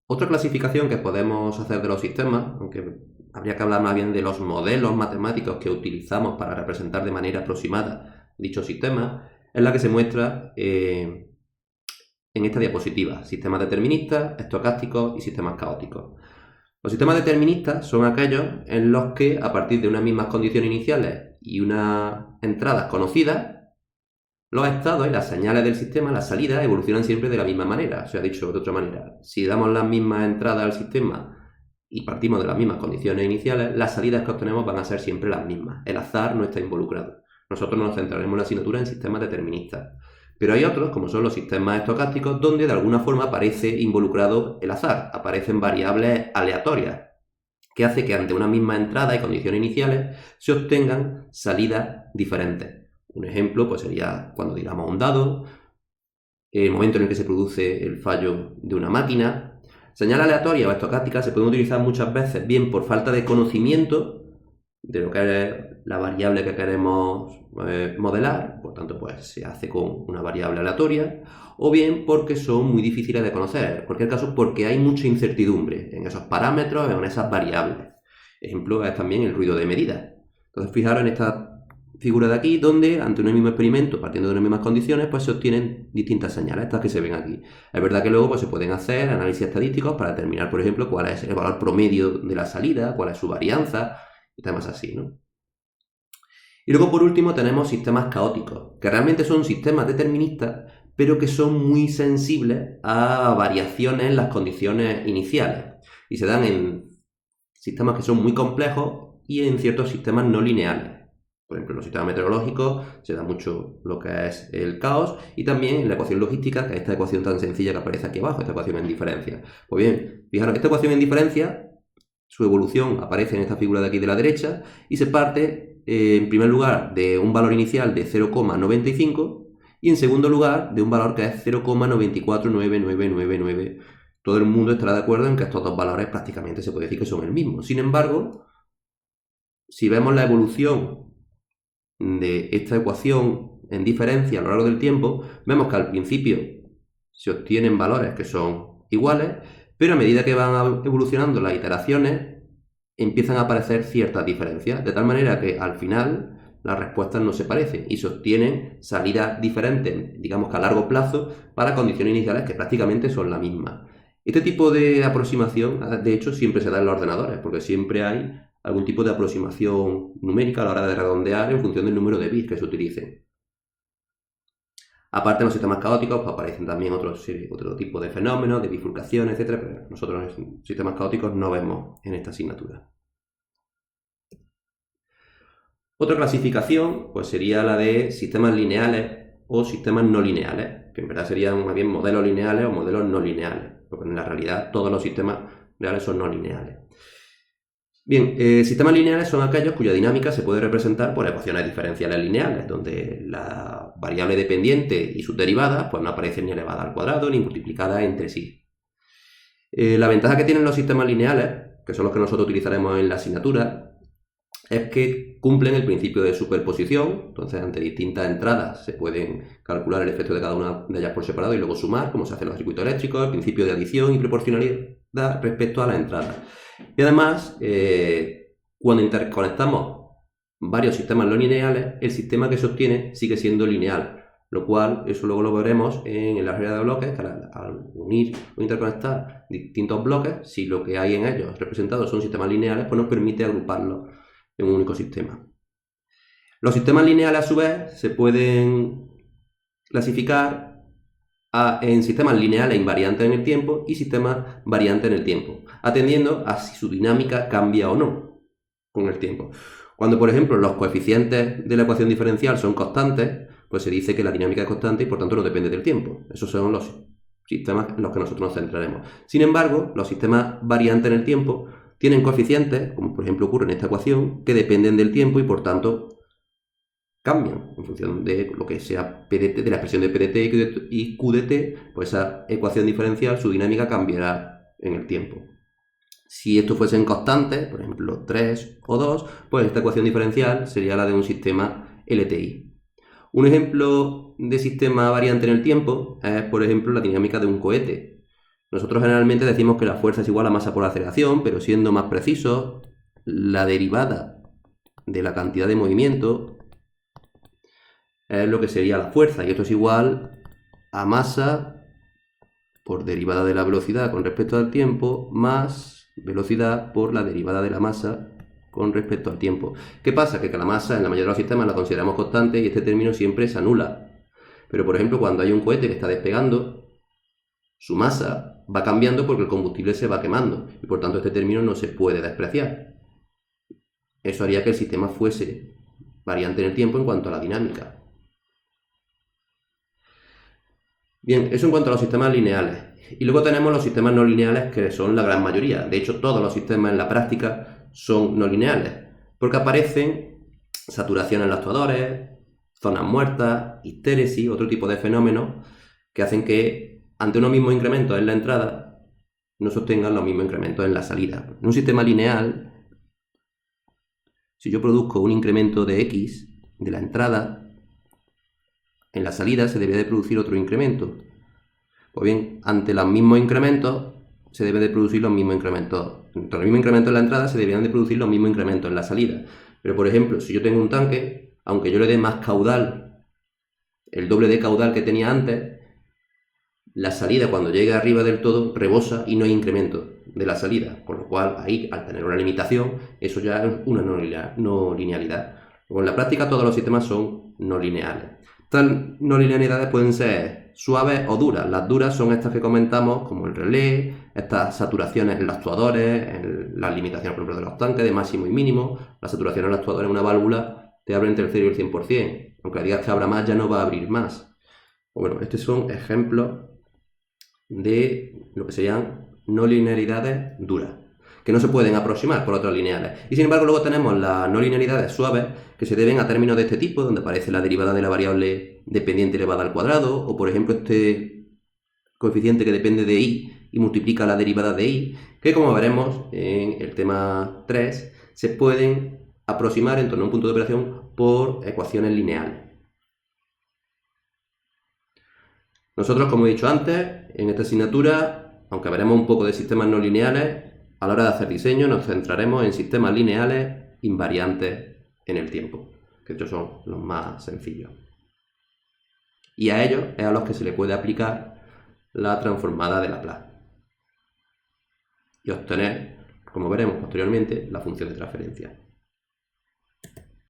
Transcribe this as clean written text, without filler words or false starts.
Otra clasificación que podemos hacer de los sistemas, aunque habría que hablar más bien de los modelos matemáticos que utilizamos para representar de manera aproximada dichos sistemas, es la que se muestra en esta diapositiva: sistemas deterministas, estocásticos y sistemas caóticos. Los sistemas deterministas son aquellos en los que, a partir de unas mismas condiciones iniciales y unas entradas conocidas, los estados y las señales del sistema, las salidas, evolucionan siempre de la misma manera. O sea, dicho de otra manera, si damos las mismas entradas al sistema y partimos de las mismas condiciones iniciales, las salidas que obtenemos van a ser siempre las mismas. El azar no está involucrado. Nosotros nos centraremos en la asignatura en sistemas deterministas. Pero hay otros, como son los sistemas estocásticos, donde de alguna forma aparece involucrado el azar. Aparecen variables aleatorias, que hace que ante una misma entrada y condiciones iniciales se obtengan salidas diferentes. Un ejemplo pues sería cuando tiramos un dado, el momento en el que se produce el fallo de una máquina. Señales aleatorias o estocásticas se pueden utilizar muchas veces bien por falta de conocimiento de lo que es la variable que queremos modelar, por tanto pues se hace con una variable aleatoria, o bien porque son muy difíciles de conocer, en cualquier caso porque hay mucha incertidumbre en esos parámetros, en esas variables. Ejemplo es también el ruido de medida. Entonces fijaros en esta figura de aquí, donde ante un mismo experimento, partiendo de unas mismas condiciones, pues se obtienen distintas señales, estas que se ven aquí. Es verdad que luego pues, se pueden hacer análisis estadísticos para determinar, por ejemplo, cuál es el valor promedio de la salida, cuál es su varianza, y temas así, ¿no? Y luego, por último, tenemos sistemas caóticos, que realmente son sistemas deterministas, pero que son muy sensibles a variaciones en las condiciones iniciales. Y se dan en sistemas que son muy complejos y en ciertos sistemas no lineales. Por ejemplo, en los sistemas meteorológicos se da mucho lo que es el caos, y también en la ecuación logística, que es esta ecuación tan sencilla que aparece aquí abajo, esta ecuación en diferencia. Pues bien, fijaros, esta ecuación en diferencia, su evolución aparece en esta figura de aquí de la derecha, y se parte en primer lugar de un valor inicial de 0,95 y en segundo lugar de un valor que es 0,949999. Todo el mundo estará de acuerdo en que estos dos valores prácticamente se puede decir que son el mismo. Sin embargo, si vemos la evolución de esta ecuación en diferencia a lo largo del tiempo, vemos que al principio se obtienen valores que son iguales, pero a medida que van evolucionando las iteraciones, empiezan a aparecer ciertas diferencias, de tal manera que al final las respuestas no se parecen y se obtienen salidas diferentes, digamos que a largo plazo, para condiciones iniciales que prácticamente son la misma. Este tipo de aproximación, de hecho, siempre se da en los ordenadores, porque siempre hay algún tipo de aproximación numérica a la hora de redondear en función del número de bits que se utilicen. Aparte, en los sistemas caóticos pues, aparecen también otro tipo de fenómenos, de bifurcaciones, etc. Pero nosotros en sistemas caóticos no vemos en esta asignatura. Otra clasificación pues, sería la de sistemas lineales o sistemas no lineales, que en verdad serían más bien modelos lineales o modelos no lineales, porque en la realidad todos los sistemas reales son no lineales. Bien, sistemas lineales son aquellos cuya dinámica se puede representar por ecuaciones diferenciales lineales, donde la variable dependiente y sus derivadas pues, no aparecen ni elevadas al cuadrado ni multiplicadas entre sí. La ventaja que tienen los sistemas lineales, que son los que nosotros utilizaremos en la asignatura, es que cumplen el principio de superposición. Entonces, ante distintas entradas se pueden calcular el efecto de cada una de ellas por separado y luego sumar, como se hace en los circuitos eléctricos, el principio de adición y proporcionalidad respecto a las entradas. Y además, cuando interconectamos varios sistemas no lineales, el sistema que se obtiene sigue siendo lineal, lo cual, eso luego lo veremos en el álgebra de bloques, que al unir o interconectar distintos bloques, si lo que hay en ellos representados son sistemas lineales, pues nos permite agruparlos en un único sistema. Los sistemas lineales, a su vez, se pueden clasificar en sistemas lineales invariantes en el tiempo y sistemas variantes en el tiempo, atendiendo a si su dinámica cambia o no con el tiempo. Cuando, por ejemplo, los coeficientes de la ecuación diferencial son constantes, pues se dice que la dinámica es constante y por tanto no depende del tiempo. Esos son los sistemas en los que nosotros nos centraremos. Sin embargo, los sistemas variantes en el tiempo tienen coeficientes, como por ejemplo ocurre en esta ecuación, que dependen del tiempo y por tanto cambian en función de lo que sea PDT, de la expresión de PDT y QDT, pues esa ecuación diferencial, su dinámica cambiará en el tiempo. Si esto fuesen constantes, por ejemplo 3 o 2, pues esta ecuación diferencial sería la de un sistema LTI. Un ejemplo de sistema variante en el tiempo es, por ejemplo, la dinámica de un cohete. Nosotros generalmente decimos que la fuerza es igual a masa por aceleración, pero siendo más precisos, la derivada de la cantidad de movimiento es lo que sería la fuerza, y esto es igual a masa por derivada de la velocidad con respecto al tiempo más velocidad por la derivada de la masa con respecto al tiempo. ¿Qué pasa? Que la masa en la mayoría de los sistemas la consideramos constante y este término siempre se anula. Pero por ejemplo, cuando hay un cohete que está despegando, su masa va cambiando porque el combustible se va quemando y por tanto este término no se puede despreciar. Eso haría que el sistema fuese variante en el tiempo en cuanto a la dinámica. Bien, eso en cuanto a los sistemas lineales. Y luego tenemos los sistemas no lineales, que son la gran mayoría. De hecho, todos los sistemas en la práctica son no lineales, porque aparecen saturación en los actuadores, zonas muertas, histéresis, otro tipo de fenómenos que hacen que ante unos mismos incrementos en la entrada no se obtengan los mismos incrementos en la salida. En un sistema lineal, si yo produzco un incremento de X de la entrada, en la salida se debe de producir otro incremento. Pues bien, ante los mismos incrementos se deben de producir los mismos incrementos. Entre los mismos incrementos en la entrada se deberían de producir los mismos incrementos en la salida. Pero por ejemplo, si yo tengo un tanque, aunque yo le dé más caudal, el doble de caudal que tenía antes, la salida cuando llega arriba del todo rebosa y no hay incremento de la salida. Con lo cual ahí, al tener una limitación, eso ya es una no linealidad. Luego, en la práctica todos los sistemas son no lineales. Estas no linealidades pueden ser suaves o duras. Las duras son estas que comentamos, como el relé, estas saturaciones en los actuadores, en las limitaciones, por ejemplo, de los tanques de máximo y mínimo. La saturación en los actuadores en una válvula te abre entre el 0 y el 100%. Aunque digas que abra más, ya no va a abrir más. Bueno, estos son ejemplos de lo que serían no linealidades duras, que no se pueden aproximar por otras lineales. Y sin embargo luego tenemos las no linealidades suaves, que se deben a términos de este tipo, donde aparece la derivada de la variable dependiente elevada al cuadrado, o por ejemplo este coeficiente que depende de y multiplica la derivada de y, que como veremos en el tema 3, se pueden aproximar en torno a un punto de operación por ecuaciones lineales. Nosotros, como he dicho antes, en esta asignatura, aunque veremos un poco de sistemas no lineales, a la hora de hacer diseño nos centraremos en sistemas lineales invariantes en el tiempo, que estos son los más sencillos. Y a ellos es a los que se le puede aplicar la transformada de Laplace y obtener, como veremos posteriormente, la función de transferencia.